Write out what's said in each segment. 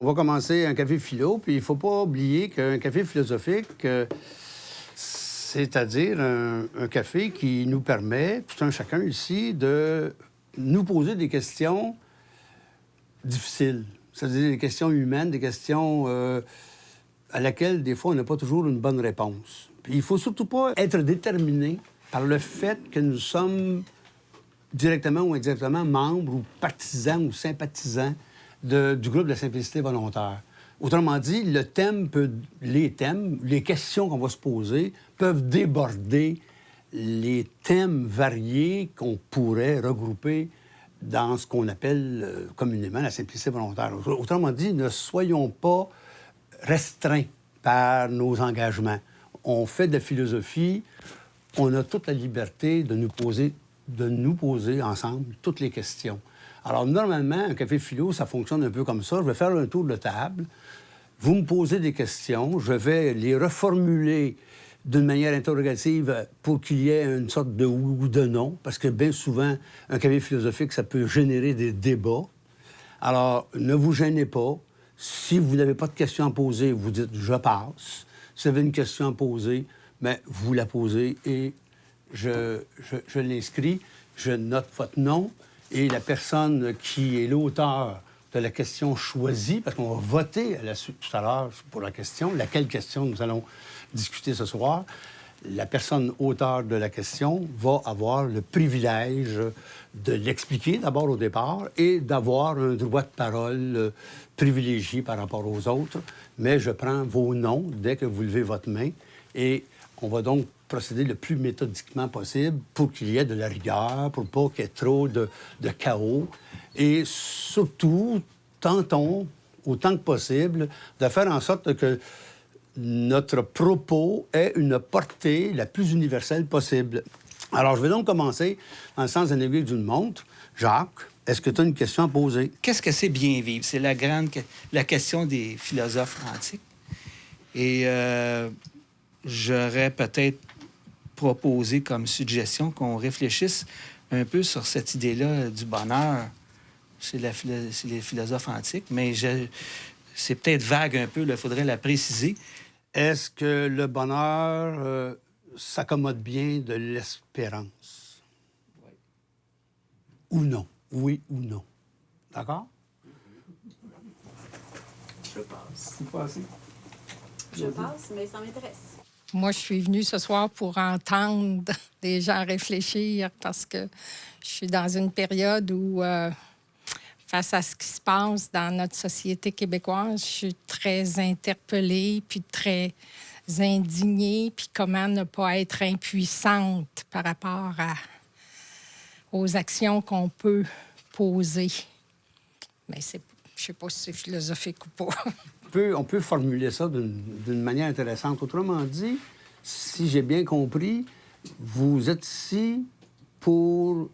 On va commencer un café philo, puis il ne faut pas oublier qu'un café philosophique, c'est-à-dire un café qui nous permet, tout un chacun ici, de nous poser des questions difficiles. C'est-à-dire des questions humaines, des questions à laquelle, des fois, on n'a pas toujours une bonne réponse. Puis il ne faut surtout pas être déterminé par le fait que nous sommes directement ou indirectement membres ou partisans ou sympathisants du groupe de la simplicité volontaire. Autrement dit, les thèmes, les questions qu'on va se poser peuvent déborder les thèmes variés qu'on pourrait regrouper dans ce qu'on appelle communément la simplicité volontaire. Autrement dit, ne soyons pas restreints par nos engagements. On fait de la philosophie, on a toute la liberté de nous poser ensemble toutes les questions. Alors, normalement, un café philo, ça fonctionne un peu comme ça. Je vais faire un tour de table. Vous me posez des questions. Je vais les reformuler d'une manière interrogative pour qu'il y ait une sorte de oui ou de non, parce que bien souvent, un café philosophique, ça peut générer des débats. Alors, ne vous gênez pas. Si vous n'avez pas de questions à poser, vous dites « je passe ». Si vous avez une question à poser, bien, vous la posez et je l'inscris. Je note votre nom. Et la personne qui est l'auteur de la question choisie, parce qu'on va voter à la suite tout à l'heure pour la question, laquelle question nous allons discuter ce soir, la personne auteur de la question va avoir le privilège de l'expliquer d'abord au départ et d'avoir un droit de parole privilégié par rapport aux autres. Mais je prends vos noms dès que vous levez votre main et on va donc procéder le plus méthodiquement possible pour qu'il y ait de la rigueur, pour pas qu'il y ait trop de chaos. Et surtout, tentons, autant que possible, de faire en sorte que notre propos ait une portée la plus universelle possible. Alors, je vais donc commencer dans le sens d'un aiguille d'une montre. Jacques, est-ce que tu as une question à poser? Qu'est-ce que c'est bien vivre? C'est la question des philosophes antiques. Et j'aurais peut-être proposé comme suggestion qu'on réfléchisse un peu sur cette idée-là du bonheur chez les philosophes antiques, mais c'est peut-être vague un peu, il faudrait la préciser. Est-ce que le bonheur s'accommode bien de l'espérance? Oui. Ou non? Oui ou non? D'accord? Je passe. Vous passez? Je passe, mais ça m'intéresse. Moi, je suis venue ce soir pour entendre des gens réfléchir parce que je suis dans une période où, face à ce qui se passe dans notre société québécoise, je suis très interpellée, puis très indignée, puis comment ne pas être impuissante par rapport aux actions qu'on peut poser. Mais je ne sais pas si c'est philosophique ou pas. On peut formuler ça d'une manière intéressante. Autrement dit, si j'ai bien compris, vous êtes ici pour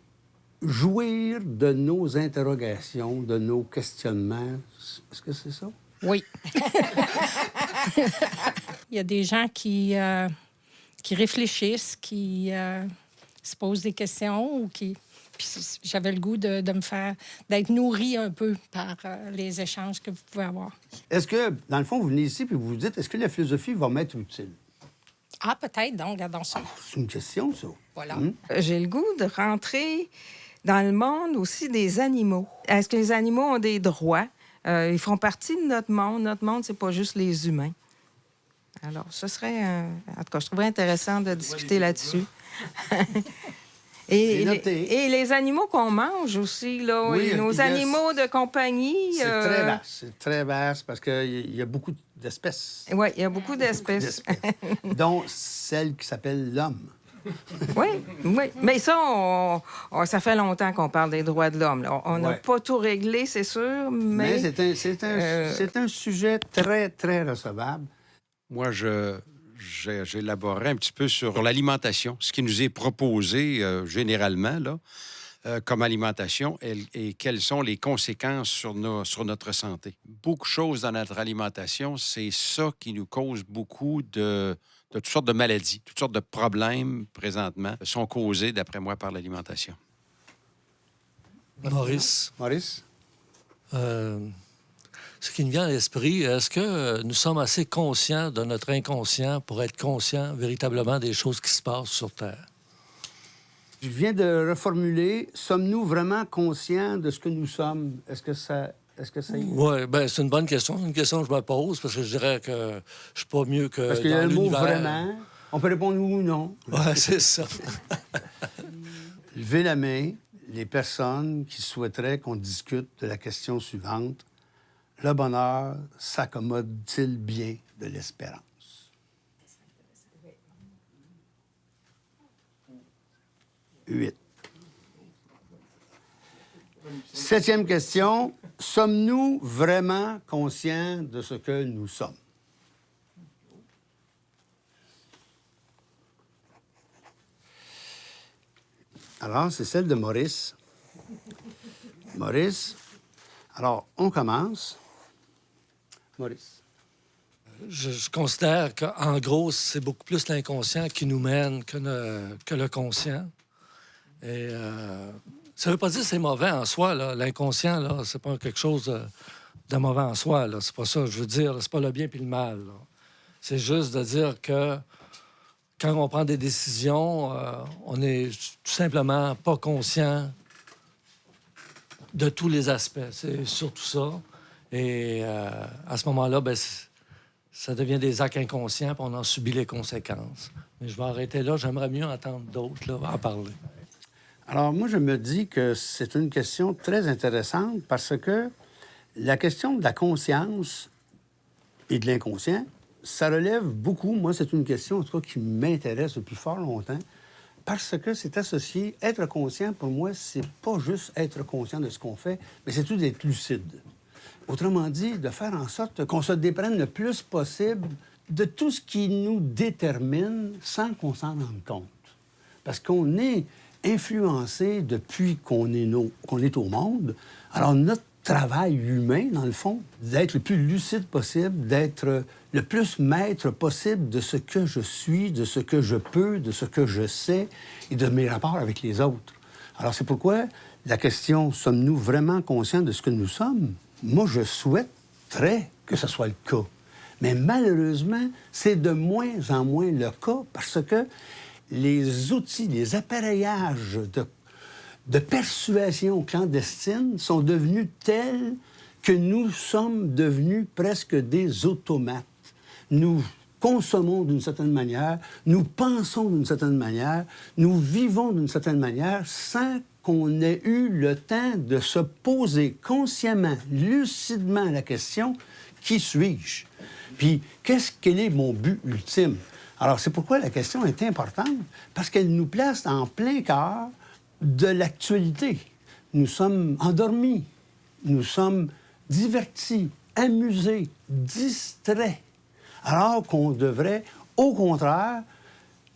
jouir de nos interrogations, de nos questionnements. Est-ce que c'est ça? Oui. Il y a des gens qui réfléchissent, qui se posent des questions ou qui... Puis j'avais le goût d'être nourrie un peu par les échanges que vous pouvez avoir. Est-ce que, dans le fond, vous venez ici et vous vous dites, est-ce que la philosophie va m'être utile? Ah, peut-être, donc, regardons ça. C'est une question, ça. Voilà. J'ai le goût de rentrer dans le monde aussi des animaux. Est-ce que les animaux ont des droits? Ils font partie de notre monde. Notre monde, c'est pas juste les humains. Alors, ce serait... En tout cas, je trouverais intéressant de discuter là-dessus. Et les animaux qu'on mange aussi, là, oui, nos animaux de compagnie... C'est très vaste parce qu'il y a beaucoup d'espèces. Oui, il y a beaucoup d'espèces. Dont celle qui s'appelle l'homme. Oui. Mais ça, ça fait longtemps qu'on parle des droits de l'homme. Là. On n'a pas tout réglé, c'est sûr, mais c'est un sujet très, très recevable. Moi, j'élaborerai un petit peu sur l'alimentation, ce qui nous est proposé généralement là, comme alimentation et quelles sont les conséquences sur notre santé. Beaucoup de choses dans notre alimentation, c'est ça qui nous cause beaucoup de toutes sortes de maladies, toutes sortes de problèmes présentement sont causés, d'après moi, par l'alimentation. Maurice. Maurice? ce qui me vient à l'esprit, est-ce que nous sommes assez conscients de notre inconscient pour être conscients véritablement des choses qui se passent sur Terre? Je viens de reformuler. Sommes-nous vraiment conscients de ce que nous sommes? Est-ce que ça y est? Oui, bien, c'est une bonne question. C'est une question que je me pose parce que je dirais que je suis pas mieux que Parce qu'il y a dans le mot l'univers. vraiment. On peut répondre oui ou non. Oui, c'est ça. Levez la main les personnes qui souhaiteraient qu'on discute de la question suivante. Le bonheur s'accommode-t-il bien de l'espérance? 8. 7e question. Sommes-nous vraiment conscients de ce que nous sommes? Alors, c'est celle de Maurice. Maurice, alors, on commence. Maurice. Je considère qu'en gros, c'est beaucoup plus l'inconscient qui nous mène que le conscient. Et ça ne veut pas dire que c'est mauvais en soi, là. L'inconscient, là, c'est pas quelque chose de mauvais en soi, là. C'est pas ça, je veux dire. C'est pas le bien puis le mal, là. C'est juste de dire que quand on prend des décisions, on n'est tout simplement pas conscient de tous les aspects. C'est surtout ça. Et à ce moment-là, ben, ça devient des actes inconscients, puis on en subit les conséquences. Mais je vais arrêter là. J'aimerais mieux entendre d'autres là, en parler. Alors, moi, je me dis que c'est une question très intéressante parce que la question de la conscience et de l'inconscient, ça relève beaucoup. Moi, c'est une question, en tout cas, qui m'intéresse depuis fort longtemps parce que c'est associé. Être conscient, pour moi, c'est pas juste être conscient de ce qu'on fait, mais c'est tout d'être lucide. Autrement dit, de faire en sorte qu'on se déprenne le plus possible de tout ce qui nous détermine sans qu'on s'en rende compte. Parce qu'on est influencé depuis qu'on est au monde. Alors, notre travail humain, dans le fond, d'être le plus lucide possible, d'être le plus maître possible de ce que je suis, de ce que je peux, de ce que je sais et de mes rapports avec les autres. Alors, c'est pourquoi la question « Sommes-nous vraiment conscients de ce que nous sommes? » Moi, je souhaiterais que ce soit le cas. Mais malheureusement, c'est de moins en moins le cas parce que les outils, les appareillages de persuasion clandestine sont devenus tels que nous sommes devenus presque des automates. Nous consommons d'une certaine manière, nous pensons d'une certaine manière, nous vivons d'une certaine manière sans qu'on ait eu le temps de se poser consciemment, lucidement la question « Qui suis-je? » Puis, quel est mon but ultime? Alors, c'est pourquoi la question est importante, parce qu'elle nous place en plein cœur de l'actualité. Nous sommes endormis, nous sommes divertis, amusés, distraits, alors qu'on devrait, au contraire,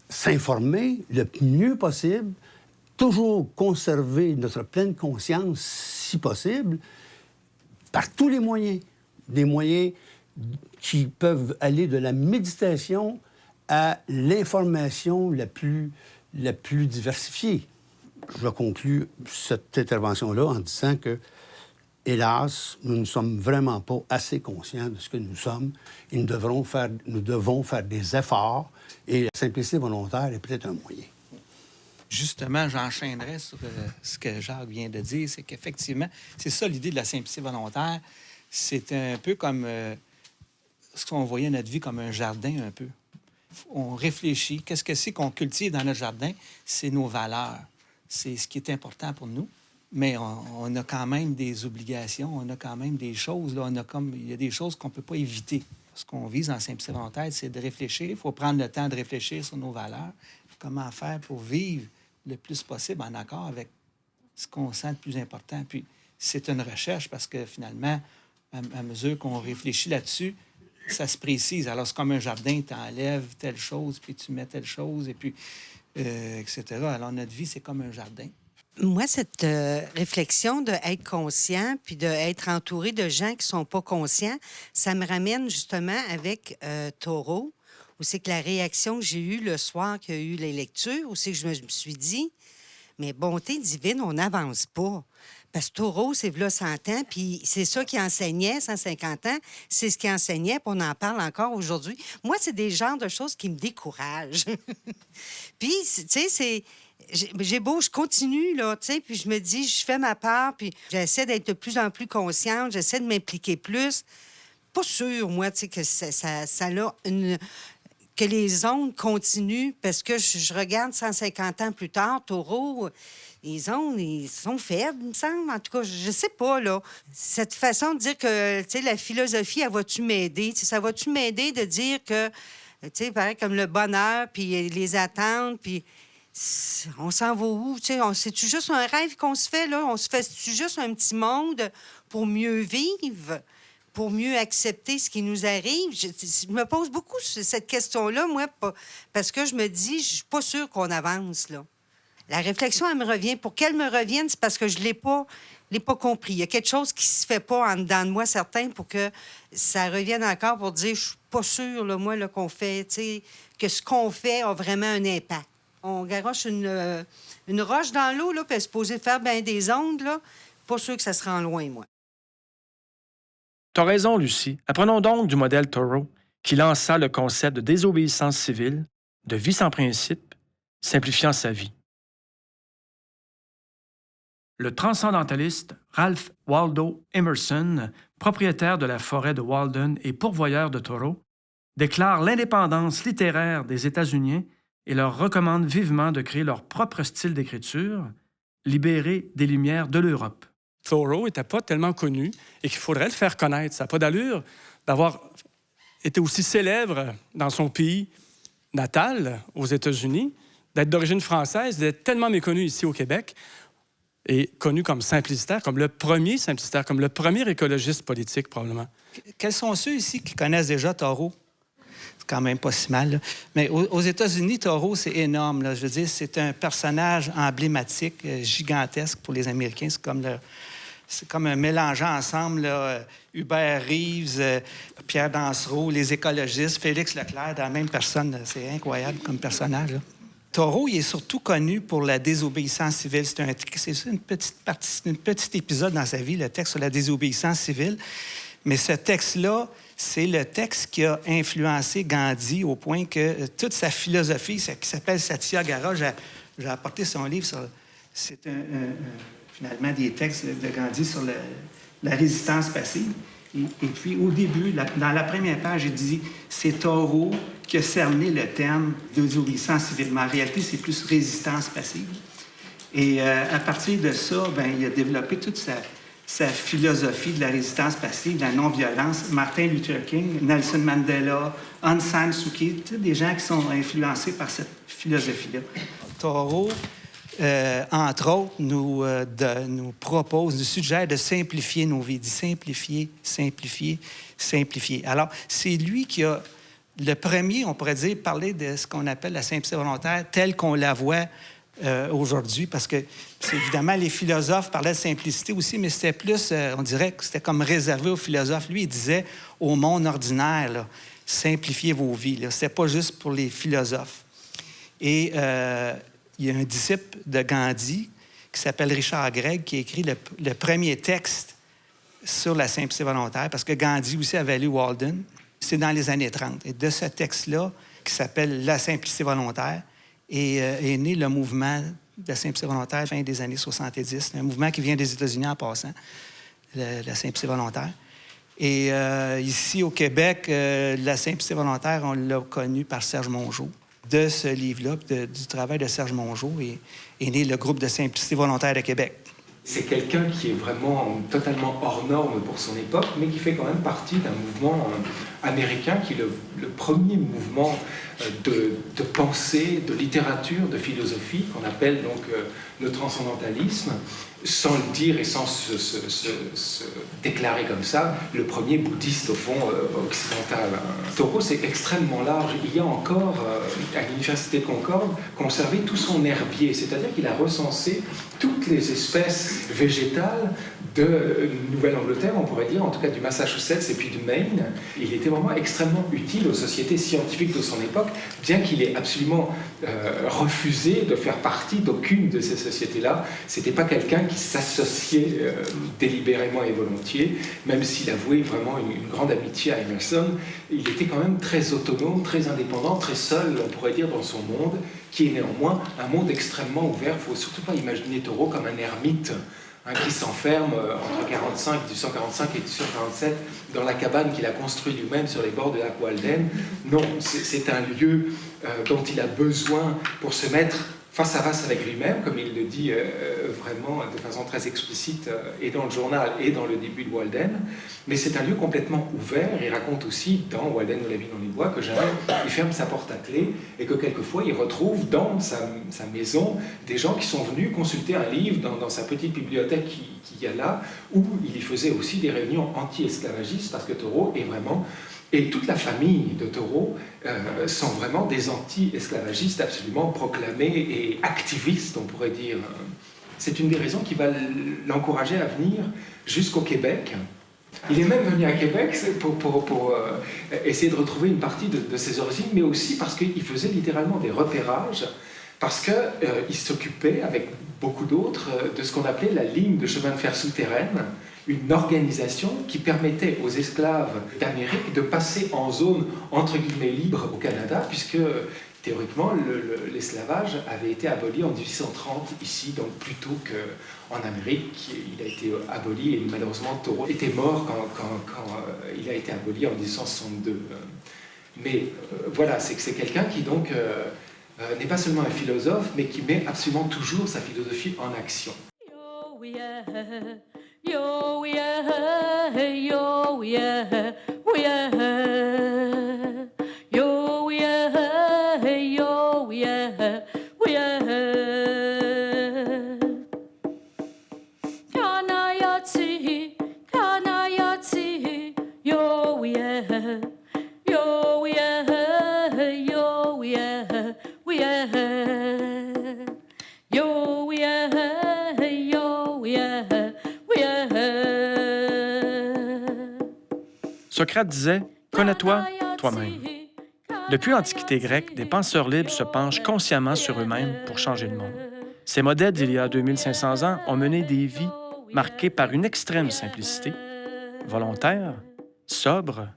s'informer le mieux possible, toujours conserver notre pleine conscience, si possible, par tous les moyens. Des moyens qui peuvent aller de la méditation à l'information la plus diversifiée. Je conclue cette intervention-là en disant que, hélas, nous ne sommes vraiment pas assez conscients de ce que nous sommes et nous devons faire des efforts et la simplicité volontaire est peut-être un moyen. Justement, j'enchaînerais sur ce que Jacques vient de dire, c'est qu'effectivement, c'est ça l'idée de la simplicité volontaire. C'est un peu comme ce qu'on voyait notre vie comme un jardin un peu. On réfléchit. Qu'est-ce que c'est qu'on cultive dans notre jardin? C'est nos valeurs. C'est ce qui est important pour nous. Mais on a quand même des obligations, on a quand même des choses. Là, il y a des choses qu'on ne peut pas éviter. Ce qu'on vise en simplicité volontaire, c'est de réfléchir. Il faut prendre le temps de réfléchir sur nos valeurs. Comment faire pour vivre le plus possible en accord avec ce qu'on sent le plus important. Puis, c'est une recherche parce que finalement, à mesure qu'on réfléchit là-dessus, ça se précise. Alors, c'est comme un jardin, tu enlèves telle chose, puis tu mets telle chose, et puis, etc. Alors, notre vie, c'est comme un jardin. Moi, cette réflexion d'être conscient puis d'être entouré de gens qui ne sont pas conscients, ça me ramène justement avec Taureau, où c'est que la réaction que j'ai eue le soir qu'il y a eu les lectures, où c'est que je me suis dit, Mais bonté divine, on n'avance pas. Parce que Thoreau, c'est v'là 100 ans, puis c'est ça qu'il enseignait, 150 ans. C'est ce qu'il enseignait, puis on en parle encore aujourd'hui. Moi, c'est des genres de choses qui me découragent. Puis, tu sais, c'est... J'ai beau, je continue, là, tu sais, puis je me dis, je fais ma part, puis j'essaie d'être de plus en plus consciente, j'essaie de m'impliquer plus. Pas sûr, moi, tu sais, que ça a une... que les ondes continuent, parce que je regarde 150 ans plus tard, Thoreau, les ondes, ils sont faibles, il me semble. En tout cas, je sais pas, là. Cette façon de dire que, tu sais, la philosophie, elle va-tu m'aider? Ça va-tu m'aider de dire que, tu sais, pareil, comme le bonheur, puis les attentes, puis... On s'en va où? C'est-tu juste un rêve qu'on se fait, là? On se fait-tu juste un petit monde pour mieux vivre, pour mieux accepter ce qui nous arrive? Je me pose beaucoup cette question-là, moi, parce que je me dis, je suis pas sûre qu'on avance, là. La réflexion, elle me revient. Pour qu'elle me revienne, c'est parce que je l'ai pas compris. Il y a quelque chose qui se fait pas en dedans de moi, certain, pour que ça revienne encore pour dire, je suis pas sûre, là, moi, là, qu'on fait, tu sais, que ce qu'on fait a vraiment un impact. On garoche une roche dans l'eau, là, puis elle est supposée faire bien des ondes, là. Pas sûr que ça se rend loin, moi. T'as raison, Lucie. Apprenons donc du modèle Thoreau, qui lança le concept de désobéissance civile, de vie sans principe, simplifiant sa vie. Le transcendentaliste Ralph Waldo Emerson, propriétaire de la forêt de Walden et pourvoyeur de Thoreau, déclare l'indépendance littéraire des États-Unis et leur recommande vivement de créer leur propre style d'écriture, libéré des Lumières de l'Europe. Thoreau n'était pas tellement connu et qu'il faudrait le faire connaître. Ça n'a pas d'allure d'avoir été aussi célèbre dans son pays natal, aux États-Unis, d'être d'origine française, d'être tellement méconnu ici au Québec et connu comme simplicitaire, comme le premier simplicitaire, comme le premier écologiste politique, probablement. Quels sont ceux ici qui connaissent déjà Thoreau? C'est quand même pas si mal, là. Mais aux États-Unis, Thoreau, c'est énorme, là. Je veux dire, c'est un personnage emblématique, gigantesque pour les Américains. C'est comme un mélangeant ensemble, là, Hubert Reeves, Pierre Dansereau, les écologistes, Félix Leclerc, dans la même personne. C'est incroyable comme personnage, là. Thoreau, il est surtout connu pour la désobéissance civile. C'est une petite partie, un petit épisode dans sa vie, le texte sur la désobéissance civile. Mais ce texte-là, c'est le texte qui a influencé Gandhi au point que toute sa philosophie, qui s'appelle Satyagraha, j'ai apporté son livre sur... C'est finalement des textes de Gandhi sur la résistance passive. Et puis, au début, dans la première page, il dit « C'est Thoreau qui a cerné le terme de désobéissance civile. » Mais en réalité, c'est plus résistance passive. Et à partir de ça, il a développé toute sa philosophie de la résistance passive, de la non-violence. Martin Luther King, Nelson Mandela, Aung San Suu Kyi, des gens qui sont influencés par cette philosophie-là. Thoreau, entre autres, nous propose, nous suggère de simplifier nos vies, de simplifier, simplifier, simplifier. Alors, c'est lui qui a le premier, on pourrait dire, parler de ce qu'on appelle la simplicité volontaire telle qu'on la voit aujourd'hui, parce que évidemment, les philosophes parlaient de simplicité aussi, mais c'était plus, on dirait que c'était comme réservé aux philosophes. Lui, il disait au monde ordinaire, là, simplifiez vos vies. C'était pas juste pour les philosophes. Et il y a un disciple de Gandhi qui s'appelle Richard Gregg qui a écrit le premier texte sur la simplicité volontaire, parce que Gandhi aussi avait lu Walden. C'est dans les années 30. Et de ce texte-là, qui s'appelle La simplicité volontaire, est né le mouvement de la simplicité volontaire fin des années 70. C'est un mouvement qui vient des États-Unis en passant, la simplicité volontaire. Et ici, au Québec, la simplicité volontaire, on l'a connue par Serge Mongeau. De ce livre-là, du travail de Serge Mongeau, est né le groupe de simplicité volontaire de Québec. C'est quelqu'un qui est vraiment totalement hors norme pour son époque, mais qui fait quand même partie d'un mouvement américain qui est le premier mouvement de pensée, de littérature, de philosophie, qu'on appelle donc le transcendantalisme. sans le dire et sans se déclarer comme ça, le premier bouddhiste, au fond, occidental. Thoreau, c'est extrêmement large. Il y a encore, à l'Université de Concorde, conservé tout son herbier, c'est-à-dire qu'il a recensé toutes les espèces végétales de Nouvelle-Angleterre, on pourrait dire, en tout cas du Massachusetts et puis du Maine. Il était vraiment extrêmement utile aux sociétés scientifiques de son époque, bien qu'il ait absolument refusé de faire partie d'aucune de ces sociétés-là. C'était pas quelqu'un qui s'associait délibérément et volontiers, même s'il avouait vraiment une grande amitié à Emerson. Il était quand même très autonome, très indépendant, très seul, on pourrait dire, dans son monde, qui est néanmoins un monde extrêmement ouvert. Il ne faut surtout pas imaginer Thoreau comme un ermite, qui s'enferme entre 1845 et 1847 dans la cabane qu'il a construite lui-même sur les bords de lac Walden. Non, c'est un lieu dont il a besoin pour se mettre face à face avec lui-même, comme il le dit vraiment de façon très explicite et dans le journal et dans le début de Walden. Mais c'est un lieu complètement ouvert. Il raconte aussi dans Walden ou la vie dans les bois que jamais il ferme sa porte à clé et que quelquefois il retrouve dans sa maison des gens qui sont venus consulter un livre dans sa petite bibliothèque qu'il y a là, où il y faisait aussi des réunions anti-esclavagistes, parce que Thoreau est vraiment... Et toute la famille de Thoreau sont vraiment des anti-esclavagistes absolument proclamés et activistes, on pourrait dire. C'est une des raisons qui va l'encourager à venir jusqu'au Québec. Il est même venu à Québec pour essayer de retrouver une partie de ses origines, mais aussi parce qu'il faisait littéralement des repérages, parce qu'il s'occupait, avec beaucoup d'autres, de ce qu'on appelait la ligne de chemin de fer souterraine, une organisation qui permettait aux esclaves d'Amérique de passer en zone entre guillemets libre au Canada, puisque théoriquement l'esclavage avait été aboli en 1830 ici, donc plus tôt qu'en Amérique. Il a été aboli et malheureusement Thoreau était mort quand il a été aboli en 1862. Mais voilà, c'est que c'est quelqu'un qui donc n'est pas seulement un philosophe, mais qui met absolument toujours sa philosophie en action. Yo yeah, yo yeah, yeah, yo yeah, yo yeah, yeah. Kanayati, kanayati, yo yeah, yo yeah, yo yeah, yeah, yo yeah, yo yeah. Socrate disait « Connais-toi toi-même ». Depuis l'Antiquité grecque, des penseurs libres se penchent consciemment sur eux-mêmes pour changer le monde. Ces modèles d'il y a 2500 ans ont mené des vies marquées par une extrême simplicité, volontaire, sobre,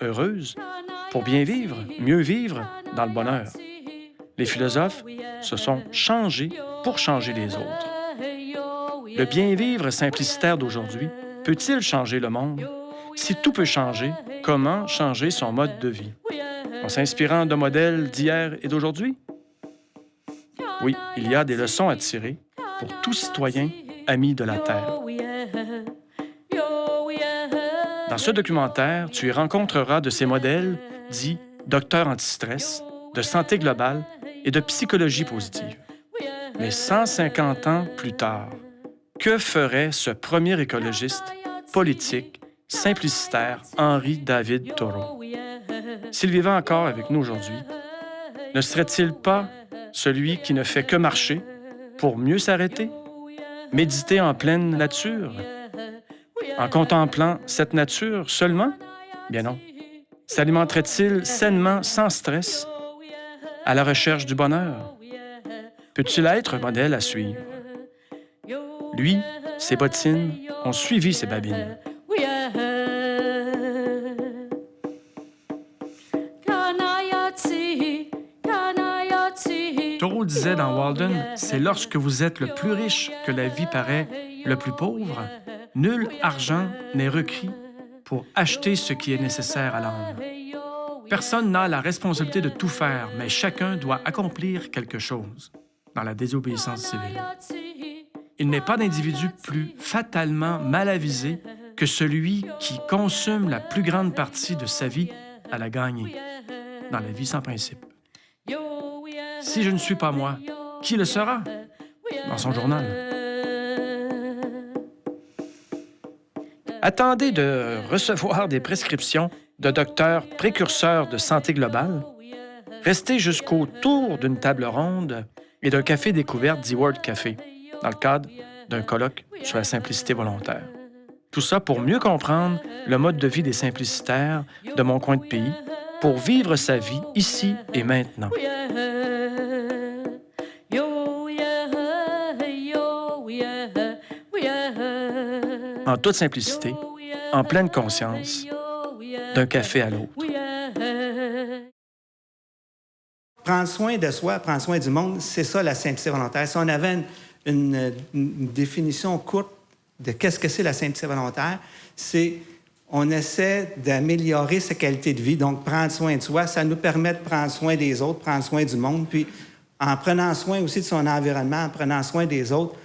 heureuse, pour bien vivre, mieux vivre dans le bonheur. Les philosophes se sont changés pour changer les autres. Le bien-vivre simplicitaire d'aujourd'hui peut-il changer le monde? Si tout peut changer, comment changer son mode de vie? En s'inspirant de modèles d'hier et d'aujourd'hui? Oui, il y a des leçons à tirer pour tout citoyen ami de la Terre. Dans ce documentaire, tu y rencontreras de ces modèles dits docteurs anti-stress, de santé globale et de psychologie positive. Mais 150 ans plus tard, que ferait ce premier écologiste, politique, simplicitaire Henri David Thoreau? S'il vivait encore avec nous aujourd'hui, ne serait-il pas celui qui ne fait que marcher pour mieux s'arrêter, méditer en pleine nature, en contemplant cette nature seulement? Bien non. S'alimenterait-il sainement, sans stress, à la recherche du bonheur? Peut-il être un modèle à suivre? Lui, ses bottines ont suivi ses babines. Thoreau disait dans Walden, « C'est lorsque vous êtes le plus riche que la vie paraît le plus pauvre. Nul argent n'est requis pour acheter ce qui est nécessaire à l'âme. Personne n'a la responsabilité de tout faire, mais chacun doit accomplir quelque chose dans la désobéissance civile. Il n'est pas d'individu plus fatalement mal avisé que celui qui consomme la plus grande partie de sa vie à la gagner, dans la vie sans principe. Si je ne suis pas moi, qui le sera? » Dans son journal. Attendez de recevoir des prescriptions de docteurs précurseurs de santé globale. Restez jusqu'au tour d'une table ronde et d'un café découverte d'E-Word Café, dans le cadre d'un colloque sur la simplicité volontaire. Tout ça pour mieux comprendre le mode de vie des simplicitaires de mon coin de pays, pour vivre sa vie ici et maintenant. En toute simplicité, en pleine conscience, d'un café à l'autre. Prendre soin de soi, prendre soin du monde, c'est ça la simplicité volontaire. Si on avait une définition courte de qu'est-ce que c'est la simplicité volontaire, c'est on essaie d'améliorer sa qualité de vie. Donc, prendre soin de soi, ça nous permet de prendre soin des autres, prendre soin du monde. Puis, en prenant soin aussi de son environnement, en prenant soin des autres,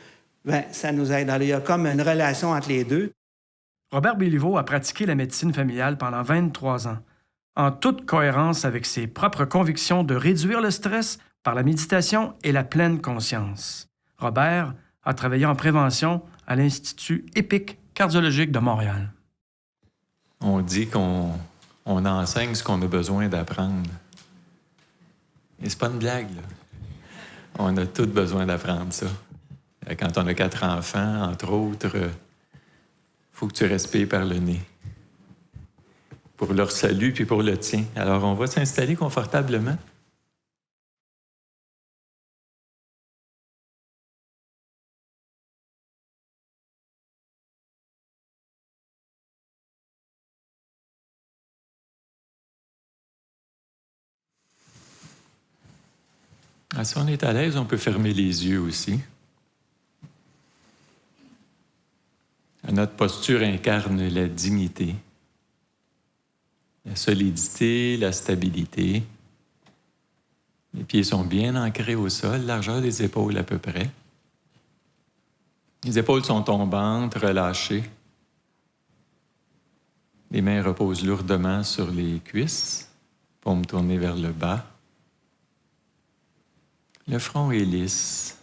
bien, ça nous aide. Alors, il y a comme une relation entre les deux. Robert Béliveau a pratiqué la médecine familiale pendant 23 ans, en toute cohérence avec ses propres convictions de réduire le stress par la méditation et la pleine conscience. Robert a travaillé en prévention à l'Institut épique cardiologique de Montréal. On dit qu'on enseigne ce qu'on a besoin d'apprendre. Et c'est pas une blague, là. On a tous besoin d'apprendre ça. Quand on a 4 enfants, entre autres, faut que tu respires par le nez. Pour leur salut puis pour le tien. Alors, on va s'installer confortablement. Si on est à l'aise, on peut fermer les yeux aussi. Notre posture incarne la dignité, la solidité, la stabilité. Les pieds sont bien ancrés au sol, largeur des épaules à peu près. Les épaules sont tombantes, relâchées. Les mains reposent lourdement sur les cuisses, paumes tournées vers le bas. Le front est lisse,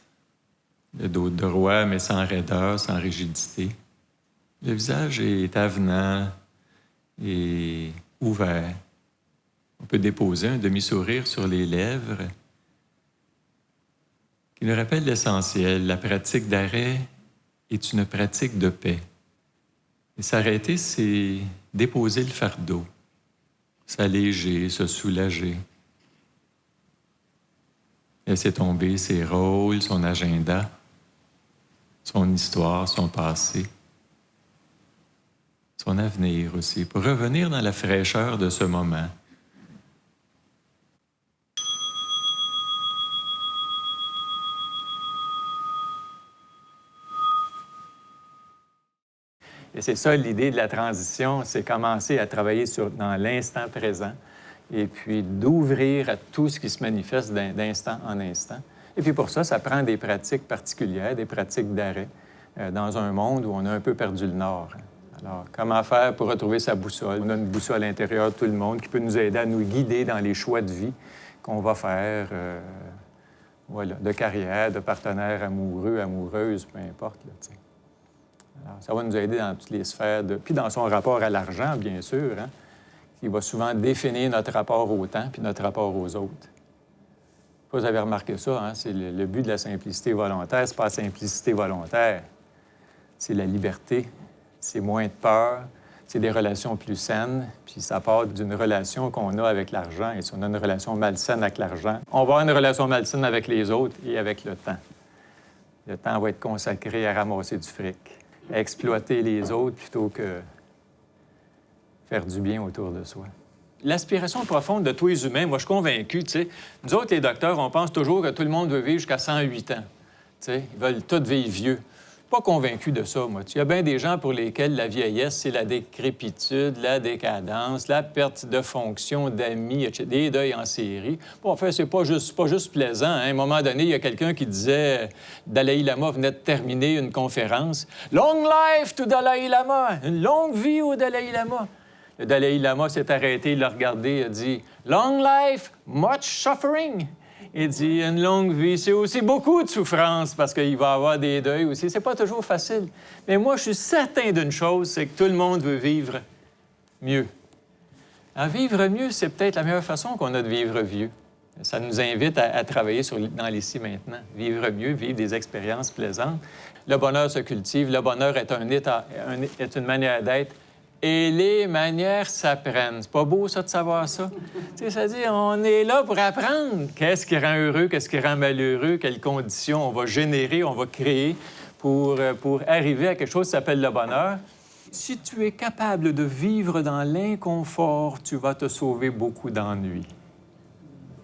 le dos droit mais sans raideur, sans rigidité. Le visage est avenant et ouvert. On peut déposer un demi-sourire sur les lèvres qui nous rappelle l'essentiel. La pratique d'arrêt est une pratique de paix. Et s'arrêter, c'est déposer le fardeau, s'alléger, se soulager. Laisser tomber ses rôles, son agenda, son histoire, son passé, son avenir aussi, pour revenir dans la fraîcheur de ce moment. Et c'est ça l'idée de la transition, c'est commencer à travailler dans l'instant présent et puis d'ouvrir à tout ce qui se manifeste d'instant en instant. Et puis pour ça, ça prend des pratiques particulières, des pratiques d'arrêt, dans un monde où on a un peu perdu le nord. Alors, comment faire pour retrouver sa boussole? On a une boussole intérieure de tout le monde qui peut nous aider à nous guider dans les choix de vie qu'on va faire, voilà, de carrière, de partenaire amoureux, amoureuse, peu importe. Là, alors, ça va nous aider dans toutes les sphères, puis dans son rapport à l'argent, bien sûr, hein, qui va souvent définir notre rapport au temps puis notre rapport aux autres. Vous avez remarqué ça, hein? C'est le but de la simplicité volontaire. C'est pas la simplicité volontaire, c'est la liberté, c'est moins de peur, c'est des relations plus saines, puis ça part d'une relation qu'on a avec l'argent. Et si on a une relation malsaine avec l'argent, on va avoir une relation malsaine avec les autres et avec le temps. Le temps va être consacré à ramasser du fric, à exploiter les autres plutôt que faire du bien autour de soi. L'aspiration profonde de tous les humains, moi, je suis convaincu, tu sais, nous autres, les docteurs, on pense toujours que tout le monde veut vivre jusqu'à 108 ans. Tu sais, ils veulent tous vivre vieux. Je suis pas convaincu de ça, moi. Il y a bien des gens pour lesquels la vieillesse, c'est la décrépitude, la décadence, la perte de fonction, d'amis, etc., des deuils en série. Bon, en fait, c'est pas juste plaisant. Hein. À un moment donné, il y a quelqu'un qui disait... Dalai Lama venait de terminer une conférence. « Long life to Dalai Lama! Une longue vie au Dalai Lama! » Le Dalai Lama s'est arrêté, il l'a regardé, il a dit « Long life, much suffering! » Il dit, une longue vie, c'est aussi beaucoup de souffrance parce qu'il va y avoir des deuils aussi. C'est pas toujours facile. Mais moi, je suis certain d'une chose, c'est que tout le monde veut vivre mieux. Alors, vivre mieux, c'est peut-être la meilleure façon qu'on a de vivre vieux. Ça nous invite à travailler dans l'ici maintenant. Vivre mieux, vivre des expériences plaisantes. Le bonheur se cultive. Le bonheur est une manière d'être. Et les manières s'apprennent. C'est pas beau, ça, de savoir ça? C'est-à-dire, on est là pour apprendre. Qu'est-ce qui rend heureux, qu'est-ce qui rend malheureux, quelles conditions on va générer, on va créer pour arriver à quelque chose qui s'appelle le bonheur. Si tu es capable de vivre dans l'inconfort, tu vas te sauver beaucoup d'ennuis.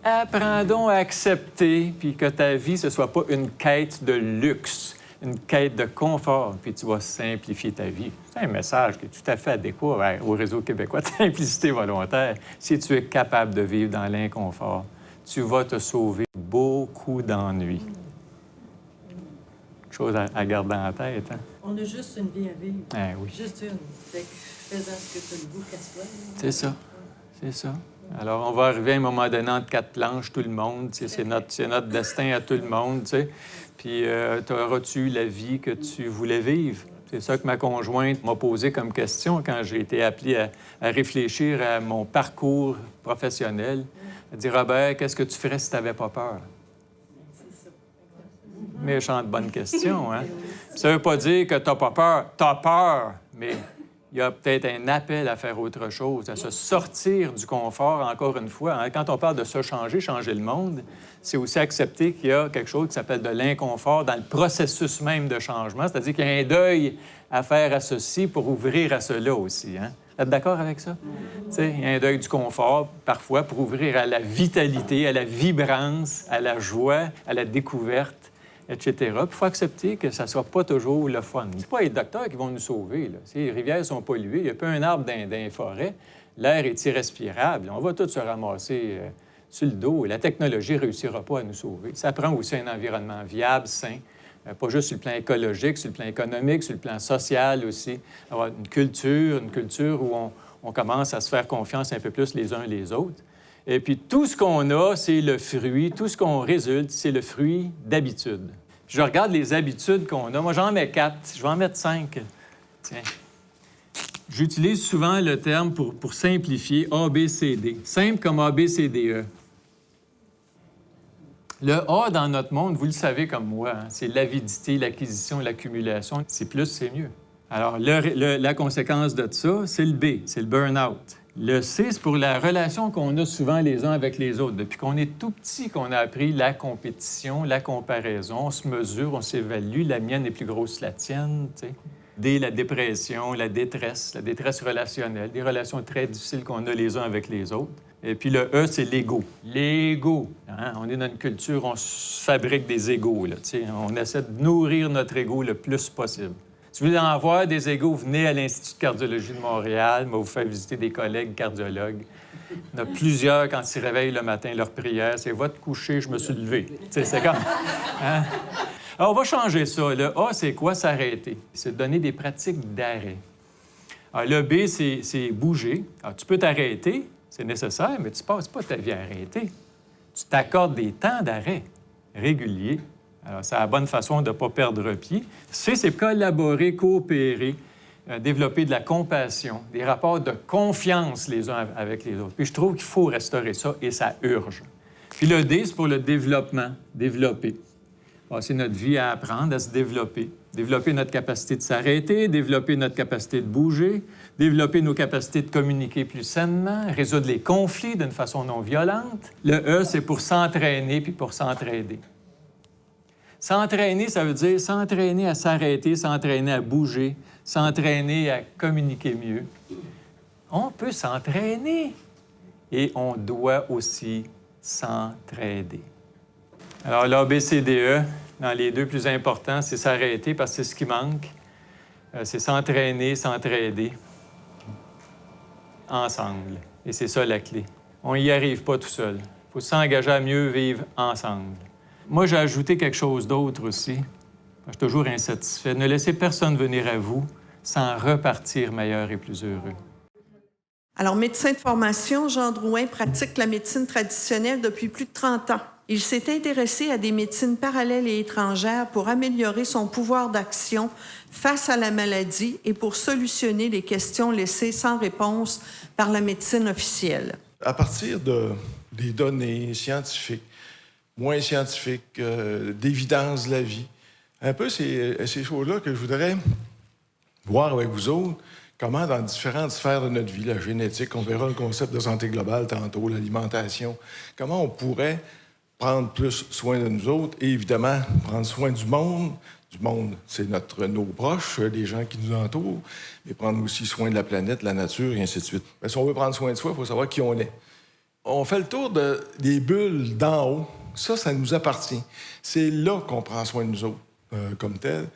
Apprends donc à accepter, puis que ta vie, ce ne soit pas une quête de luxe, une quête de confort, puis tu vas simplifier ta vie. C'est un message qui est tout à fait adéquat au Réseau québécois de simplicité volontaire. Si tu es capable de vivre dans l'inconfort, tu vas te sauver beaucoup d'ennuis. Quelque chose à garder en tête, hein? On a juste une vie à vivre. Ah, oui. Juste une. Fait que faisant ce que tu as le goût qu'elle soit. C'est ça. C'est ça. Alors, on va arriver à un moment donné entre 4 planches, tout le monde. C'est notre destin à tout le monde, tu sais. Puis, auras-tu la vie que tu voulais vivre? C'est ça que ma conjointe m'a posé comme question quand j'ai été appelé à réfléchir à mon parcours professionnel. Elle dit, Robert, qu'est-ce que tu ferais si tu n'avais pas peur? Méchante bonne question, hein? Ça ne veut pas dire que tu n'as pas peur. Tu as peur, mais il y a peut-être un appel à faire autre chose, à se sortir du confort, encore une fois. Hein? Quand on parle de se changer le monde, c'est aussi accepter qu'il y a quelque chose qui s'appelle de l'inconfort dans le processus même de changement. C'est-à-dire qu'il y a un deuil à faire à ceci pour ouvrir à cela aussi. Hein? Vous êtes d'accord avec ça? Il y a un deuil du confort, parfois, pour ouvrir à la vitalité, à la vibrance, à la joie, à la découverte, etc. Puis il faut accepter que ça ne soit pas toujours le fun. Ce n'est pas les docteurs qui vont nous sauver. Là. Si les rivières sont polluées, il n'y a pas un arbre dans les forêts, l'air est irrespirable. On va tous se ramasser sur le dos et la technologie ne réussira pas à nous sauver. Ça prend aussi un environnement viable, sain, pas juste sur le plan écologique, sur le plan économique, sur le plan social aussi. Avoir une culture où on commence à se faire confiance un peu plus les uns les autres. Et puis, tout ce qu'on a, c'est le fruit, tout ce qu'on résulte, c'est le fruit d'habitude. Puis je regarde les habitudes qu'on a. Moi, j'en mets 4. Je vais en mettre 5. Tiens. J'utilise souvent le terme pour simplifier ABCD. Simple comme ABCDE. Le A dans notre monde, vous le savez comme moi, hein, c'est l'avidité, l'acquisition, l'accumulation. C'est plus, c'est mieux. Alors, la conséquence de ça, c'est le B, c'est le burn-out. Le C, c'est pour la relation qu'on a souvent les uns avec les autres. Depuis qu'on est tout petit, qu'on a appris la compétition, la comparaison, on se mesure, on s'évalue, la mienne est plus grosse que la tienne, tu sais. D, la dépression, la détresse relationnelle, des relations très difficiles qu'on a les uns avec les autres. Et puis le E, c'est l'ego. L'ego, hein? On est dans une culture, on se fabrique des égos, là, tu sais. On essaie de nourrir notre ego le plus possible. Si vous voulez en voir des égos, venez à l'Institut de cardiologie de Montréal. Moi, vous faire visiter des collègues cardiologues. Il y en a plusieurs, quand ils se réveillent le matin, leur prière, c'est « Va te coucher, je me suis levé ». C'est comme... Hein? Alors, on va changer ça. Le A, c'est quoi? S'arrêter. C'est donner des pratiques d'arrêt. Alors, le B, c'est bouger. Alors, tu peux t'arrêter, c'est nécessaire, mais tu ne passes pas ta vie à arrêter. Tu t'accordes des temps d'arrêt réguliers. Alors, c'est la bonne façon de ne pas perdre pied. C, c'est collaborer, coopérer, développer de la compassion, des rapports de confiance les uns avec les autres. Puis je trouve qu'il faut restaurer ça et ça urge. Puis le D, c'est pour le développement, développer. Passer notre vie à apprendre, à se développer. Développer notre capacité de s'arrêter, développer notre capacité de bouger, développer nos capacités de communiquer plus sainement, résoudre les conflits d'une façon non violente. Le E, c'est pour s'entraîner puis pour s'entraider. S'entraîner, ça veut dire s'entraîner à s'arrêter, s'entraîner à bouger, s'entraîner à communiquer mieux. On peut s'entraîner et on doit aussi s'entraider. Alors, l'ABCDE, dans les deux plus importants, c'est s'arrêter parce que c'est ce qui manque. C'est s'entraîner, s'entraider ensemble. Et c'est ça la clé. On n'y arrive pas tout seul. Il faut s'engager à mieux vivre ensemble. Moi, j'ai ajouté quelque chose d'autre aussi. Je suis toujours insatisfait. Ne laissez personne venir à vous sans repartir meilleur et plus heureux. Alors, médecin de formation, Jean Drouin pratique la médecine traditionnelle depuis plus de 30 ans. Il s'est intéressé à des médecines parallèles et étrangères pour améliorer son pouvoir d'action face à la maladie et pour solutionner les questions laissées sans réponse par la médecine officielle. À partir des données scientifiques, moins scientifiques, d'évidence de la vie, un peu ces choses-là que je voudrais voir avec vous autres, comment dans différentes sphères de notre vie, la génétique, on verra le concept de santé globale tantôt, l'alimentation, comment on pourrait prendre plus soin de nous autres et évidemment prendre soin du monde. Du monde, c'est nos proches, les gens qui nous entourent, mais prendre aussi soin de la planète, de la nature et ainsi de suite. Mais si on veut prendre soin de soi, il faut savoir qui on est. On fait le tour des bulles d'en haut. Ça nous appartient. C'est là qu'on prend soin de nous autres, comme tel.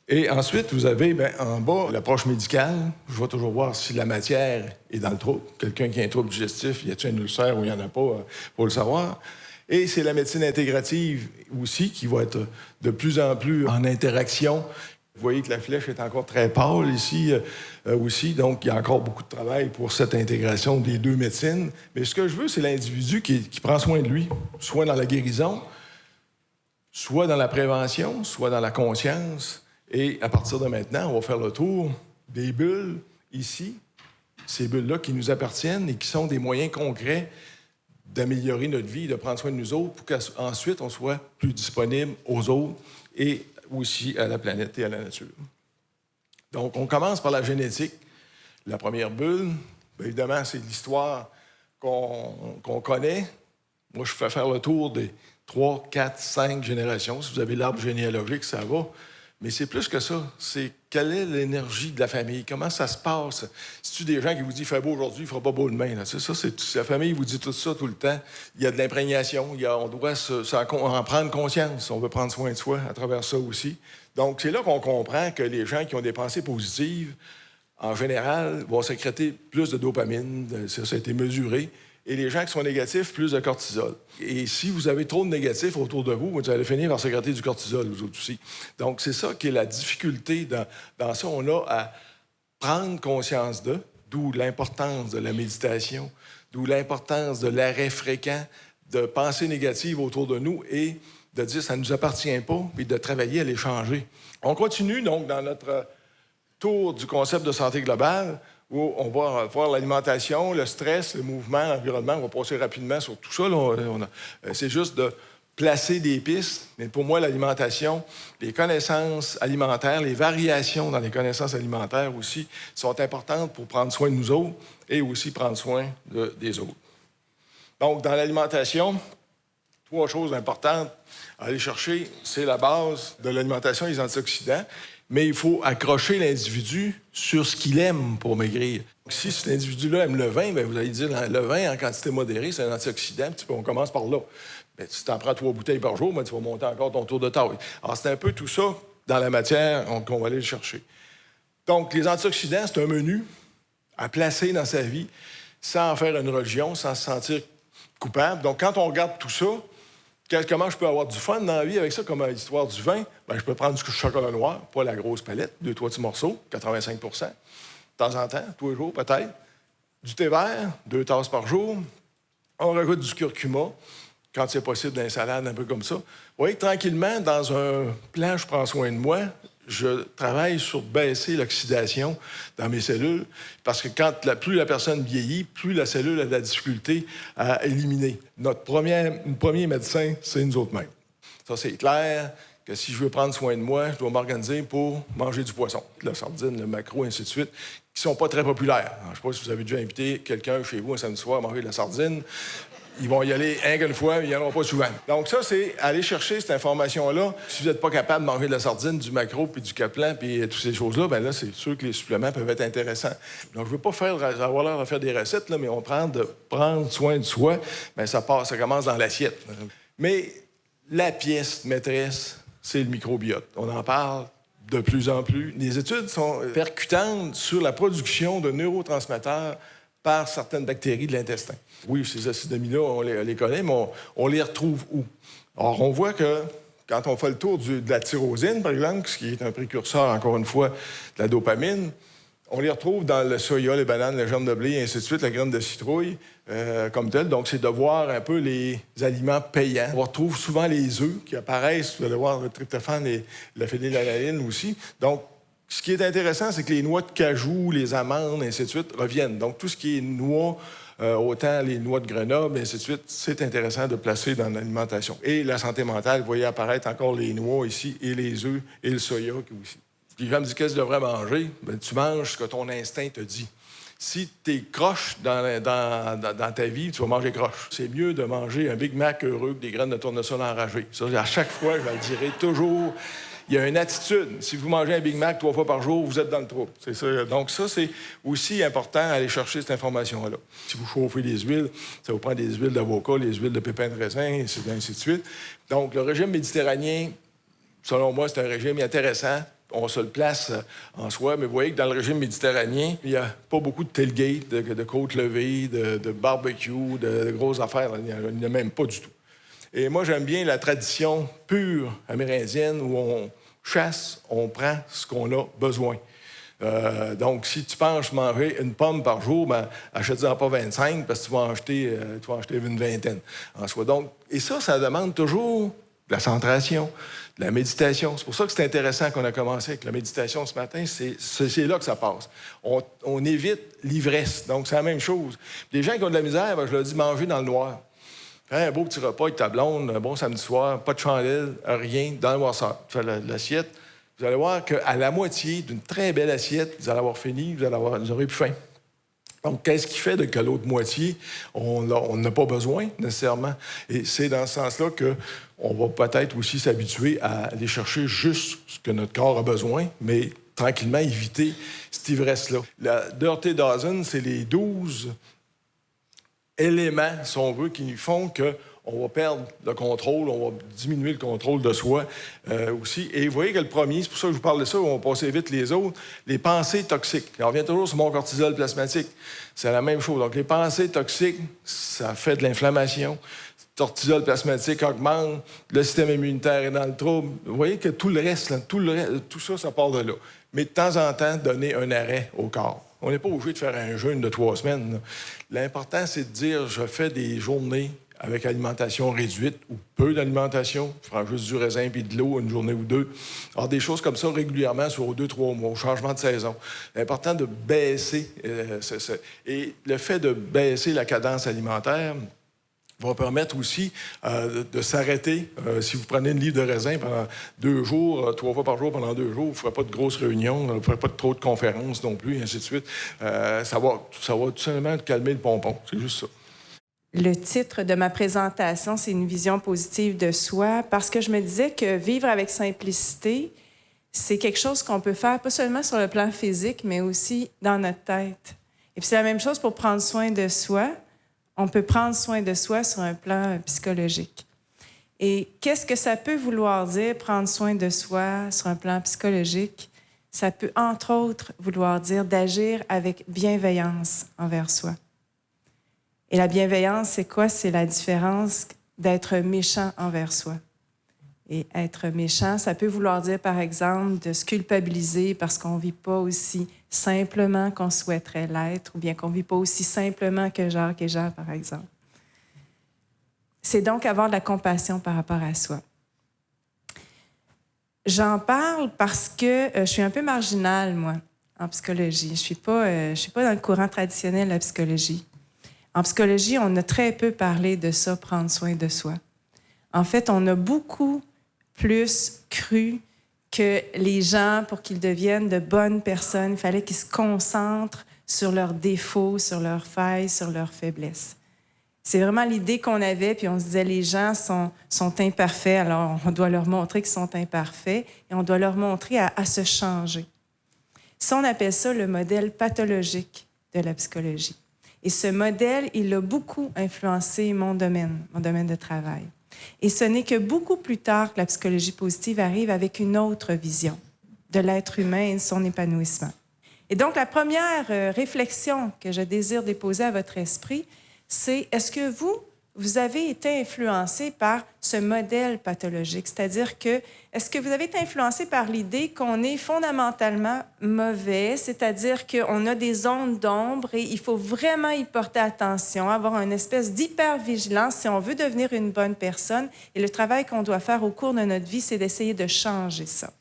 Et ensuite, vous avez en bas l'approche médicale. Je vais toujours voir si la matière est dans le trouble. Quelqu'un qui a un trouble digestif, y a-t-il un ulcère ou il n'y en a pas, pour le savoir. Et c'est la médecine intégrative aussi qui va être de plus en plus en interaction. Vous voyez que la flèche est encore très pâle ici aussi, donc il y a encore beaucoup de travail pour cette intégration des deux médecines. Mais ce que je veux, c'est l'individu qui prend soin de lui, soit dans la guérison, soit dans la prévention, soit dans la conscience. Et à partir de maintenant, on va faire le tour des bulles ici, ces bulles-là qui nous appartiennent et qui sont des moyens concrets d'améliorer notre vie, de prendre soin de nous autres pour qu'ensuite on soit plus disponible aux autres et aussi à la planète et à la nature. Donc, on commence par la génétique. La première bulle, bien évidemment, c'est l'histoire qu'on connaît. Moi, je fais faire le tour des 3, 4, 5 générations. Si vous avez l'arbre généalogique, ça va. Mais c'est plus que ça. C'est quelle est l'énergie de la famille? Comment ça se passe? Si-tu des gens qui vous disent « il fait beau aujourd'hui, il ne fera pas beau demain ». La famille vous dit tout ça tout le temps. Il y a de l'imprégnation. On doit en prendre conscience. On veut prendre soin de soi à travers ça aussi. Donc, c'est là qu'on comprend que les gens qui ont des pensées positives, en général, vont sécréter plus de dopamine. Ça a été mesuré. Et les gens qui sont négatifs, plus de cortisol. Et si vous avez trop de négatifs autour de vous, vous allez finir par sécréter du cortisol, vous autres aussi. Donc, c'est ça qui est la difficulté dans ça. On a à prendre conscience d'où l'importance de la méditation, d'où l'importance de l'arrêt fréquent, de pensées négatives autour de nous et de dire ça ne nous appartient pas, puis de travailler à les changer. On continue donc dans notre tour du concept de santé globale, où on va voir l'alimentation, le stress, le mouvement, l'environnement. On va passer rapidement sur tout ça. C'est juste de placer des pistes. Mais pour moi, l'alimentation, les connaissances alimentaires, les variations dans les connaissances alimentaires aussi sont importantes pour prendre soin de nous autres et aussi prendre soin des autres. Donc, dans l'alimentation, 3 choses importantes à aller chercher. C'est la base de l'alimentation, les antioxydants. Mais il faut accrocher l'individu sur ce qu'il aime pour maigrir. Si cet individu-là aime le vin, bien, vous allez dire le vin en quantité modérée, c'est un antioxydant. On commence par là. Bien, si tu en prends 3 bouteilles par jour, bien, tu vas monter encore ton tour de taille. Alors, c'est un peu tout ça dans la matière qu'on va aller le chercher. Donc, les antioxydants, c'est un menu à placer dans sa vie sans en faire une religion, sans se sentir coupable. Donc, quand on regarde tout ça, comment je peux avoir du fun dans la vie avec ça, comme l'histoire du vin? Bien, je peux prendre du chocolat noir, pas la grosse palette, 2-3 petits morceaux, 85 %, de temps en temps, tous les jours peut-être. Du thé vert, 2 tasses par jour. On rajoute du curcuma, quand c'est possible, dans les salades, un peu comme ça. Vous voyez que tranquillement, dans un plan, je prends soin de moi, je travaille sur baisser l'oxydation dans mes cellules, parce que plus la personne vieillit, plus la cellule a de la difficulté à éliminer. Notre premier médecin, c'est nous autres mêmes. Ça, c'est clair que si je veux prendre soin de moi, je dois m'organiser pour manger du poisson, la sardine, le maquereau, ainsi de suite, qui ne sont pas très populaires. Alors, je ne sais pas si vous avez déjà invité quelqu'un chez vous un samedi soir à manger de la sardine. Ils vont y aller une fois, mais ils n'y en auront pas souvent. Donc ça, c'est aller chercher cette information-là. Si vous n'êtes pas capable de manger de la sardine, du maquereau, puis du caplan, puis toutes ces choses-là, bien là, c'est sûr que les suppléments peuvent être intéressants. Donc je ne veux pas avoir l'air de faire des recettes, là, mais on prend de prendre soin de soi, bien ça commence dans l'assiette. Mais la pièce maîtresse, c'est le microbiote. On en parle de plus en plus. Les études sont percutantes sur la production de neurotransmetteurs par certaines bactéries de l'intestin. Oui, ces acides aminés, on les connaît, mais on les retrouve où? Alors, on voit que quand on fait le tour de la tyrosine, par exemple, ce qui est un précurseur, encore une fois, de la dopamine, On les retrouve dans le soya, les bananes, les germes de blé, et ainsi de suite, la graine de citrouille comme telle. Donc, c'est de voir un peu les aliments payants. On retrouve souvent les œufs qui apparaissent. Vous allez voir le tryptophane et la phénylalanine aussi. Donc, ce qui est intéressant, c'est que les noix de cajou, les amandes, et ainsi de suite, reviennent. Donc, tout ce qui est noix, autant les noix de Grenoble, et ainsi de suite, c'est intéressant de placer dans l'alimentation. Et la santé mentale, vous voyez apparaître encore les noix ici, et les œufs, et le soya aussi. Les gens me disent qu'est-ce que je devrais manger? Bien, tu manges ce que ton instinct te dit. Si tu es croche dans ta vie, tu vas manger croche. C'est mieux de manger un Big Mac heureux que des graines de tournesol enragées. Ça, à chaque fois, je le dirai toujours. Il y a une attitude. Si vous mangez un Big Mac 3 fois par jour, vous êtes dans le trouble. C'est ça. Donc, ça, c'est aussi important d'aller chercher cette information-là. Si vous chauffez les huiles, ça vous prend des huiles d'avocat, les huiles de pépins de raisin, et ainsi de suite. Donc, le régime méditerranéen, selon moi, c'est un régime intéressant. On se le place en soi, mais vous voyez que dans le régime méditerranéen, il n'y a pas beaucoup de tailgate, de côtes levées, de barbecue, de grosses affaires. Il n'y en a même pas du tout. Et moi, j'aime bien la tradition pure amérindienne où on chasse, on prend ce qu'on a besoin. Donc, si tu penses manger une pomme par jour, ben, achète-en pas 25 parce que tu vas en acheter une vingtaine en soi. Donc, et ça demande toujours de la centration, de la méditation. C'est pour ça que c'est intéressant qu'on a commencé avec la méditation ce matin. C'est là que ça passe. On évite l'ivresse. Donc, c'est la même chose. Les gens qui ont de la misère, ben, je leur dis manger dans le noir. Fais un beau petit repas avec ta blonde, un bon samedi soir, pas de chandelle, rien, dans le noirceur. Tu fais l'assiette. Vous allez voir qu'à la moitié d'une très belle assiette, vous allez avoir fini, vous aurez plus faim. Donc, qu'est-ce qui fait que l'autre moitié, on n'a pas besoin nécessairement? Et c'est dans ce sens-là qu'on va peut-être aussi s'habituer à aller chercher juste ce que notre corps a besoin, mais tranquillement éviter cette ivresse-là. La Dirty Dozen, c'est les 12 éléments, si on veut, qui font qu'on va perdre le contrôle, on va diminuer le contrôle de soi aussi. Et vous voyez que le premier, c'est pour ça que je vous parle de ça, on va passer vite les autres, les pensées toxiques. On revient toujours sur mon cortisol plasmatique. C'est la même chose. Donc, les pensées toxiques, ça fait de l'inflammation. Le cortisol plasmatique augmente, le système immunitaire est dans le trouble. Vous voyez que tout le reste, tout ça, ça part de là. Mais de temps en temps, donner un arrêt au corps. On n'est pas obligé de faire un jeûne de 3 semaines. Là. L'important, c'est de dire, je fais des journées avec alimentation réduite ou peu d'alimentation. Je prends juste du raisin puis de l'eau une journée ou deux. Alors, des choses comme ça régulièrement sur 2-3 mois, au changement de saison. L'important de baisser. Et le fait de baisser la cadence alimentaire va permettre aussi de s'arrêter. Si vous prenez une livre de raisin pendant 2 jours, 3 fois par jour pendant 2 jours, vous ne ferez pas de grosses réunions, vous ne ferez pas trop de conférences non plus, et ainsi de suite. Ça va tout simplement calmer le pompon. C'est juste ça. Le titre de ma présentation, c'est une vision positive de soi, parce que je me disais que vivre avec simplicité, c'est quelque chose qu'on peut faire, pas seulement sur le plan physique, mais aussi dans notre tête. Et puis c'est la même chose pour prendre soin de soi. On peut prendre soin de soi sur un plan psychologique. Et qu'est-ce que ça peut vouloir dire, prendre soin de soi sur un plan psychologique? Ça peut, entre autres, vouloir dire d'agir avec bienveillance envers soi. Et la bienveillance, c'est quoi? C'est la différence d'être méchant envers soi. Et être méchant, ça peut vouloir dire, par exemple, de se culpabiliser parce qu'on ne vit pas aussi simplement qu'on souhaiterait l'être, ou bien qu'on ne vit pas aussi simplement que Jacques et Jean, par exemple. C'est donc avoir de la compassion par rapport à soi. J'en parle parce que je suis un peu marginale, moi, en psychologie. Je suis pas dans le courant traditionnel de la psychologie. En psychologie, on a très peu parlé de ça, prendre soin de soi. En fait, on a beaucoup plus cru que les gens, pour qu'ils deviennent de bonnes personnes, il fallait qu'ils se concentrent sur leurs défauts, sur leurs failles, sur leurs faiblesses. C'est vraiment l'idée qu'on avait, puis on se disait les gens sont imparfaits, alors on doit leur montrer qu'ils sont imparfaits et on doit leur montrer à se changer. Ça, on appelle ça le modèle pathologique de la psychologie. Et ce modèle, il a beaucoup influencé mon domaine de travail. Et ce n'est que beaucoup plus tard que la psychologie positive arrive avec une autre vision de l'être humain et de son épanouissement. Et donc, la première réflexion que je désire déposer à votre esprit, c'est est-ce que vous vous avez été influencé par ce modèle pathologique? C'est-à-dire que, est-ce que vous avez été influencé par l'idée qu'on est fondamentalement mauvais, c'est-à-dire qu'on a des zones d'ombre et il faut vraiment y porter attention, avoir une espèce d'hypervigilance si on veut devenir une bonne personne. Et le travail qu'on doit faire au cours de notre vie, c'est d'essayer de changer ça.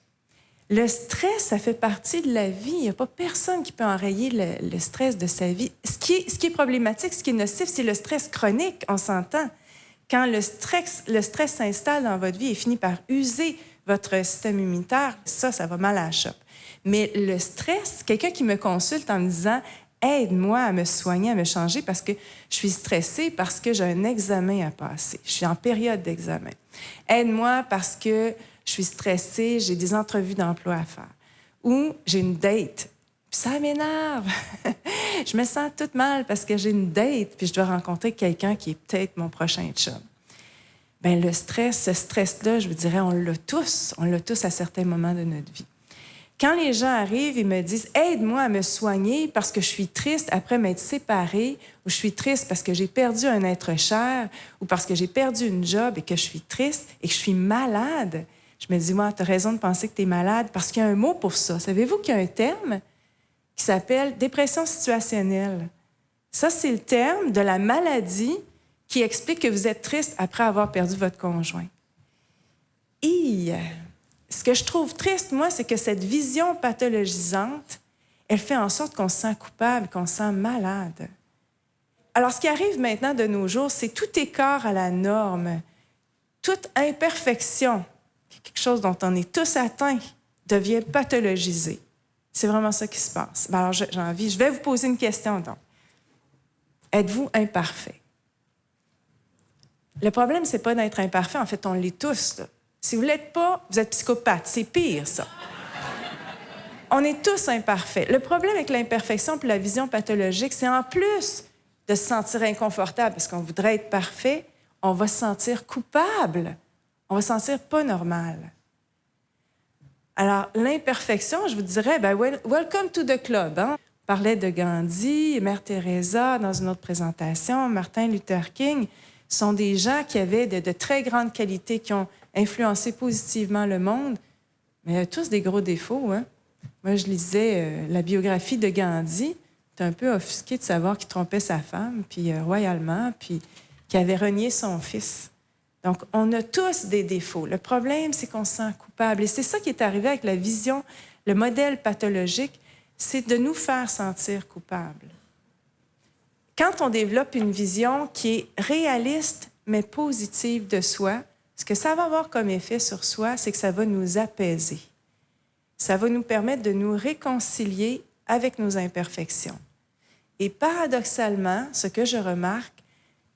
Le stress, ça fait partie de la vie. Il n'y a pas personne qui peut enrayer le stress de sa vie. Ce qui est problématique, ce qui est nocif, c'est le stress chronique, on s'entend. Quand le stress s'installe dans votre vie et finit par user votre système immunitaire, ça va mal à la chope. Mais le stress, quelqu'un qui me consulte en me disant « Aide-moi à me soigner, à me changer parce que je suis stressée, parce que j'ai un examen à passer. Je suis en période d'examen. Aide-moi parce que je suis stressée, j'ai des entrevues d'emploi à faire. Ou j'ai une date. Puis ça m'énerve. Je me sens toute mal parce que j'ai une date puis je dois rencontrer quelqu'un qui est peut-être mon prochain chum. Bien, le stress, ce stress-là, je vous dirais, on l'a tous. On l'a tous à certains moments de notre vie. Quand les gens arrivent et me disent « Aide-moi à me soigner parce que je suis triste après m'être séparée ou je suis triste parce que j'ai perdu un être cher ou parce que j'ai perdu une job et que je suis triste et que je suis malade », je me dis, moi, tu as raison de penser que tu es malade parce qu'il y a un mot pour ça. Savez-vous qu'il y a un terme qui s'appelle dépression situationnelle? Ça, c'est le terme de la maladie qui explique que vous êtes triste après avoir perdu votre conjoint. Et ce que je trouve triste, moi, c'est que cette vision pathologisante, elle fait en sorte qu'on se sent coupable, qu'on se sent malade. Alors, ce qui arrive maintenant de nos jours, c'est tout écart à la norme, toute imperfection, quelque chose dont on est tous atteints, devient pathologisé. C'est vraiment ça qui se passe. Ben alors, je vais vous poser une question, donc. Êtes-vous imparfait? Le problème, c'est pas d'être imparfait. En fait, on l'est tous, là. Si vous ne l'êtes pas, vous êtes psychopathe. C'est pire, ça. On est tous imparfaits. Le problème avec l'imperfection et la vision pathologique, c'est en plus de se sentir inconfortable parce qu'on voudrait être parfait, on va se sentir coupable. On va se sentir pas normal. Alors, l'imperfection, je vous dirais, ben, welcome to the club. Hein? On parlait de Gandhi, Mère Teresa dans une autre présentation, Martin Luther King, sont des gens qui avaient de très grandes qualités, qui ont influencé positivement le monde, mais tous des gros défauts. Hein? Moi, je lisais la biographie de Gandhi. J'étais un peu offusquée de savoir qu'il trompait sa femme, puis royalement, puis qu'il avait renié son fils. Donc, on a tous des défauts. Le problème, c'est qu'on se sent coupable. Et c'est ça qui est arrivé avec la vision, le modèle pathologique, c'est de nous faire sentir coupables. Quand on développe une vision qui est réaliste, mais positive de soi, ce que ça va avoir comme effet sur soi, c'est que ça va nous apaiser. Ça va nous permettre de nous réconcilier avec nos imperfections. Et paradoxalement, ce que je remarque,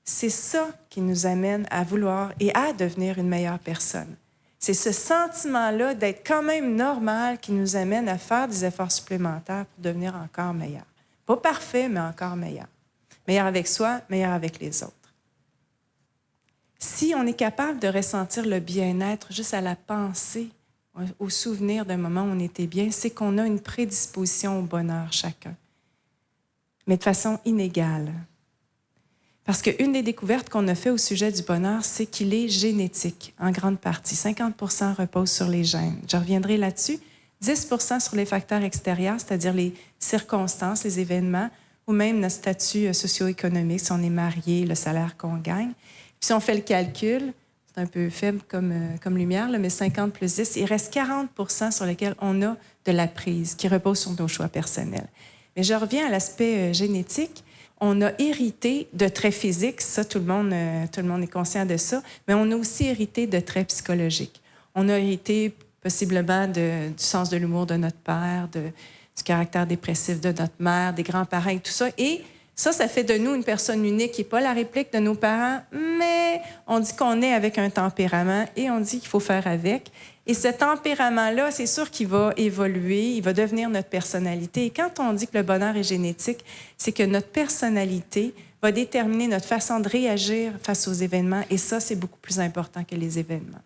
c'est ça qui nous amène à vouloir et à devenir une meilleure personne. C'est ce sentiment-là d'être quand même normal qui nous amène à faire des efforts supplémentaires pour devenir encore meilleur. Pas parfait, mais encore meilleur. Meilleur avec soi, meilleur avec les autres. Si on est capable de ressentir le bien-être juste à la pensée, au souvenir d'un moment où on était bien, c'est qu'on a une prédisposition au bonheur chacun, mais de façon inégale. Parce qu'une des découvertes qu'on a fait au sujet du bonheur, c'est qu'il est génétique, en grande partie. 50% repose sur les gènes. Je reviendrai là-dessus. 10% sur les facteurs extérieurs, c'est-à-dire les circonstances, les événements, ou même notre statut socio-économique, si on est marié, le salaire qu'on gagne. Puis si on fait le calcul, c'est un peu faible comme lumière, là, mais 50 plus 10, il reste 40% sur lesquels on a de la prise, qui repose sur nos choix personnels. Mais je reviens à l'aspect génétique. On a hérité de traits physiques, ça, tout le monde est conscient de ça, mais on a aussi hérité de traits psychologiques. On a hérité possiblement du sens de l'humour de notre père, du caractère dépressif de notre mère, des grands-parents et tout ça. Et ça fait de nous une personne unique qui n'est pas la réplique de nos parents, mais on dit qu'on est avec un tempérament et on dit qu'il faut faire avec. Et ce tempérament-là, c'est sûr qu'il va évoluer, il va devenir notre personnalité. Et quand on dit que le bonheur est génétique, c'est que notre personnalité va déterminer notre façon de réagir face aux événements. Et ça, c'est beaucoup plus important que les événements.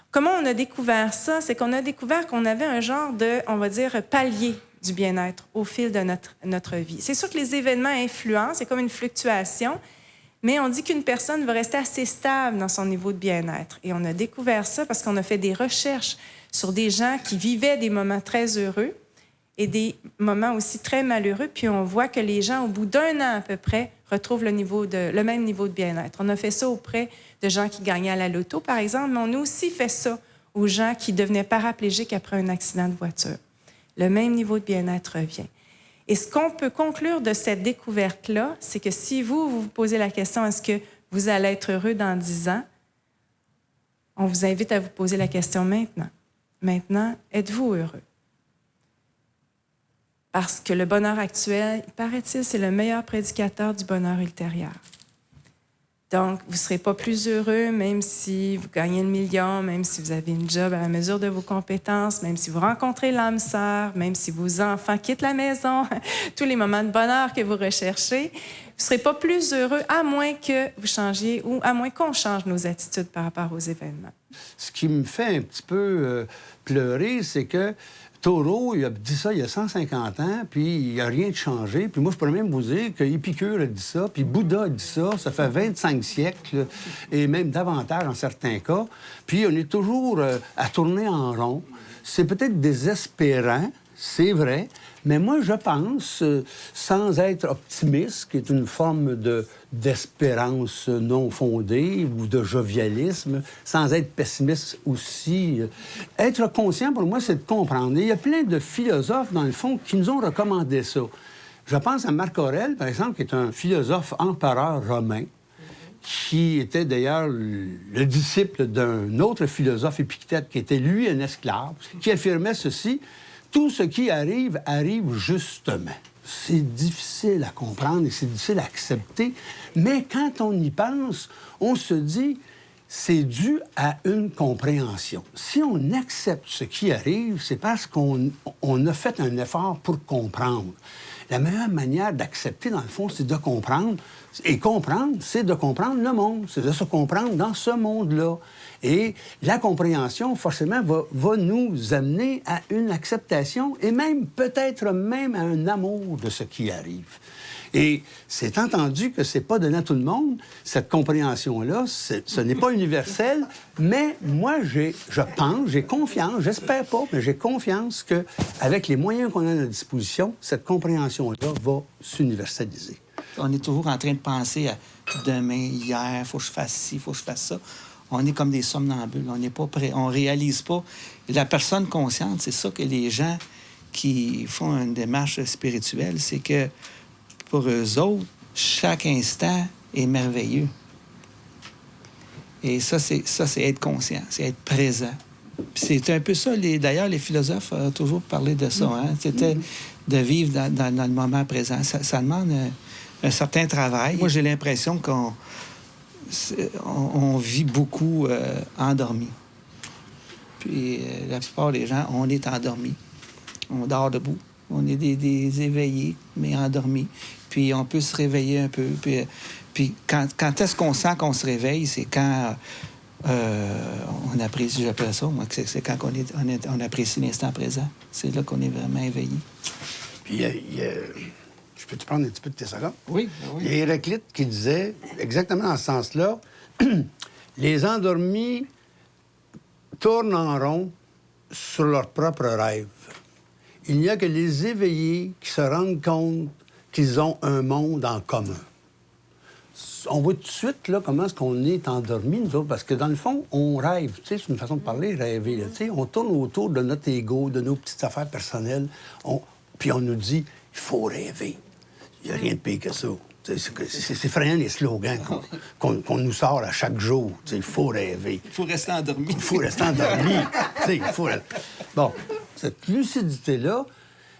Comment on a découvert ça? C'est qu'on a découvert qu'on avait un genre de, on va dire, palier du bien-être au fil de notre vie. C'est sûr que les événements influencent, c'est comme une fluctuation, Mais on dit qu'une personne va rester assez stable dans son niveau de bien-être. Et on a découvert ça parce qu'on a fait des recherches sur des gens qui vivaient des moments très heureux et des moments aussi très malheureux. Puis on voit que les gens, au bout d'1 an à peu près, retrouvent le même niveau de bien-être. On a fait ça auprès de gens qui gagnaient à la loto, par exemple, mais on a aussi fait ça aux gens qui devenaient paraplégiques après un accident de voiture. Le même niveau de bien-être revient. Et ce qu'on peut conclure de cette découverte-là, c'est que si vous posez la question, est-ce que vous allez être heureux dans 10 ans, on vous invite à vous poser la question maintenant. Maintenant, êtes-vous heureux? Parce que le bonheur actuel, paraît-il, c'est le meilleur prédicateur du bonheur ultérieur. Donc, vous ne serez pas plus heureux, même si vous gagnez le million, même si vous avez une job à la mesure de vos compétences, même si vous rencontrez l'âme sœur, même si vos enfants quittent la maison, tous les moments de bonheur que vous recherchez. Vous ne serez pas plus heureux à moins que vous changiez ou à moins qu'on change nos attitudes par rapport aux événements. Ce qui me fait un petit peu pleurer, c'est que Thoreau, il a dit ça il y a 150 ans, puis il n'y a rien de changé. Puis moi, je pourrais même vous dire que Épicure a dit ça, puis Bouddha a dit ça, ça fait 25 siècles, et même davantage en certains cas. Puis on est toujours à tourner en rond. C'est peut-être désespérant, c'est vrai, mais moi, je pense, sans être optimiste, qui est une forme d'espérance non fondée ou de jovialisme, sans être pessimiste aussi, être conscient, pour moi, c'est de comprendre. Et il y a plein de philosophes, dans le fond, qui nous ont recommandé ça. Je pense à Marc Aurèle, par exemple, qui est un philosophe empereur romain, qui était d'ailleurs le disciple d'un autre philosophe Épictète, qui était, lui, un esclave, qui affirmait ceci: tout ce qui arrive, arrive justement. C'est difficile à comprendre et c'est difficile à accepter, mais quand on y pense, on se dit, c'est dû à une compréhension. Si on accepte ce qui arrive, c'est parce qu'on a fait un effort pour comprendre. La meilleure manière d'accepter, dans le fond, c'est de comprendre. Et comprendre, c'est de comprendre le monde. C'est de se comprendre dans ce monde-là. Et la compréhension, forcément, va nous amener à une acceptation et même, peut-être même, à un amour de ce qui arrive. Et c'est entendu que c'est pas donné à tout le monde, cette compréhension-là, ce n'est pas universel, mais moi, je pense, j'ai confiance, j'espère pas, mais j'ai confiance qu'avec les moyens qu'on a à notre disposition, cette compréhension-là va s'universaliser. On est toujours en train de penser à demain, hier, il faut que je fasse ci, il faut que je fasse ça. On est comme des somnambules, on n'est pas prêt, on réalise pas. La personne consciente, c'est ça que les gens qui font une démarche spirituelle, c'est que pour eux autres, chaque instant est merveilleux. Et ça, c'est être conscient, c'est être présent. Puis c'est un peu ça, d'ailleurs, les philosophes ont toujours parlé de ça. Hein? C'était de vivre dans le moment présent. Ça demande un certain travail. Moi, j'ai l'impression qu'on vit beaucoup endormi. Puis la plupart des gens, on est endormi. On dort debout. On est des éveillés, mais endormis. Puis on peut se réveiller un peu. Puis quand est-ce qu'on sent qu'on se réveille? C'est quand on apprécie, j'appelle ça, moi, c'est quand on apprécie l'instant présent. C'est là qu'on est vraiment éveillé. Puis je peux te prendre un petit peu de tes secondes? Oui. Il y a Héraclite qui disait, exactement dans ce sens-là, les endormis tournent en rond sur leurs propres rêves. Il n'y a que les éveillés qui se rendent compte qu'ils ont un monde en commun. On voit tout de suite là, comment est-ce qu'on est endormi, nous autres, parce que dans le fond, on rêve. Tu sais, c'est une façon de parler, rêver. Là, tu sais, on tourne autour de notre ego, de nos petites affaires personnelles, puis on nous dit, il faut rêver. Il n'y a rien de pire que ça. C'est effrayant les slogans qu'on nous sort à chaque jour. Il faut rêver. Il faut rester endormi. Il faut rester endormi. Bon, cette lucidité-là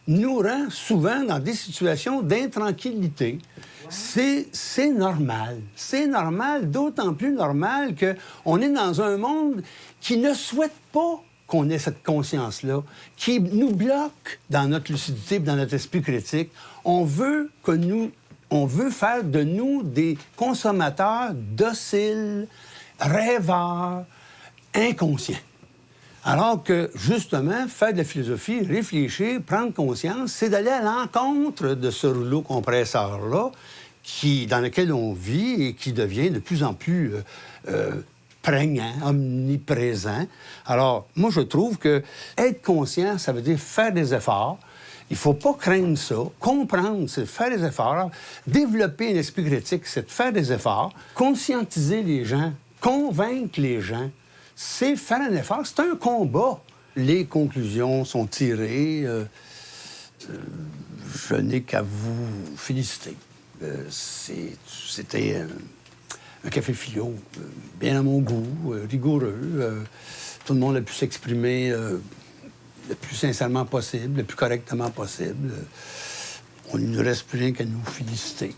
nous rend souvent dans des situations d'intranquillité. C'est normal. C'est normal, d'autant plus normal qu'on est dans un monde qui ne souhaite pas qu'on ait cette conscience-là, qui nous bloque dans notre lucidité, dans notre esprit critique. On veut faire de nous des consommateurs dociles, rêveurs, inconscients. Alors que, justement, faire de la philosophie, réfléchir, prendre conscience, c'est d'aller à l'encontre de ce rouleau compresseur-là dans lequel on vit et qui devient de plus en plus prégnant, omniprésent. Alors, moi, je trouve que être conscient, ça veut dire faire des efforts. Il ne faut pas craindre ça. Comprendre, c'est faire des efforts. Développer un esprit critique, c'est de faire des efforts. Conscientiser les gens, convaincre les gens, c'est faire un effort. C'est un combat. Les conclusions sont tirées. Je n'ai qu'à vous féliciter. C'était un café philo, bien à mon goût, rigoureux. Tout le monde a pu s'exprimer le plus sincèrement possible, le plus correctement possible. Il ne nous reste plus rien qu'à nous féliciter.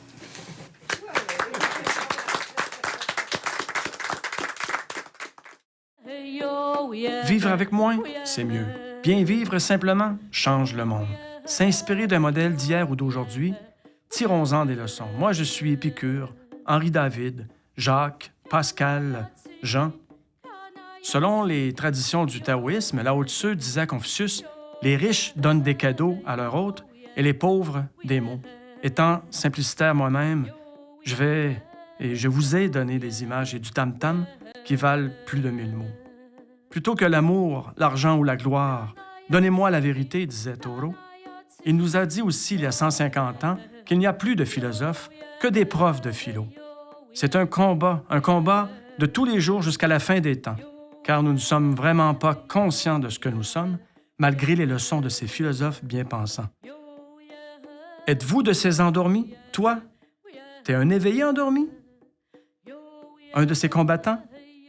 Vivre avec moins, c'est mieux. Bien vivre simplement change le monde. S'inspirer d'un modèle d'hier ou d'aujourd'hui, tirons-en des leçons. Moi, je suis Épicure, Henri David, Jacques, Pascal, Jean. Selon les traditions du taoïsme, Lao Tzu disait à Confucius, « Les riches donnent des cadeaux à leurs hôtes et les pauvres des mots. » Étant simplicitaire moi-même, je vous ai donné des images et du tam-tam qui valent plus de 1000 mots. Plutôt que l'amour, l'argent ou la gloire, donnez-moi la vérité, disait Thoreau. Il nous a dit aussi, il y a 150 ans, qu'il n'y a plus de philosophes que des profs de philo. C'est un combat de tous les jours jusqu'à la fin des temps, car nous ne sommes vraiment pas conscients de ce que nous sommes, malgré les leçons de ces philosophes bien pensants. Êtes-vous de ces endormis, toi? T'es un éveillé endormi? Un de ces combattants?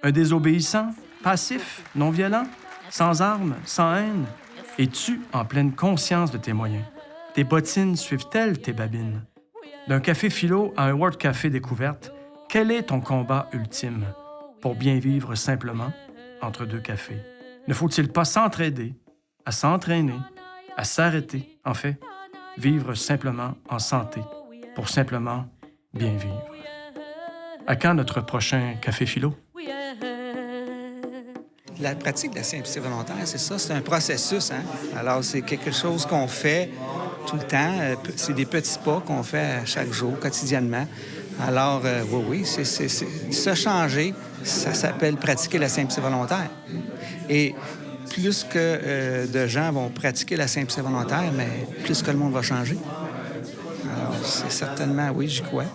Un désobéissant? Passif? Non-violent? Sans armes? Sans haine? Es-tu en pleine conscience de tes moyens? Tes bottines suivent-elles tes babines? D'un café philo à un World Café découverte, quel est ton combat ultime pour bien vivre simplement entre deux cafés? Ne faut-il pas s'entraider, à s'entraîner, à s'arrêter, en fait, vivre simplement en santé pour simplement bien vivre? À quand notre prochain café philo? La pratique de la simplicité volontaire, c'est ça, c'est un processus. Hein? Alors, c'est quelque chose qu'on fait tout le temps. C'est des petits pas qu'on fait chaque jour, quotidiennement. Alors, oui, c'est se changer, ça s'appelle pratiquer la simplicité volontaire. Et plus que de gens vont pratiquer la simplicité volontaire, mais plus que le monde va changer. Alors, c'est certainement, oui, j'y crois.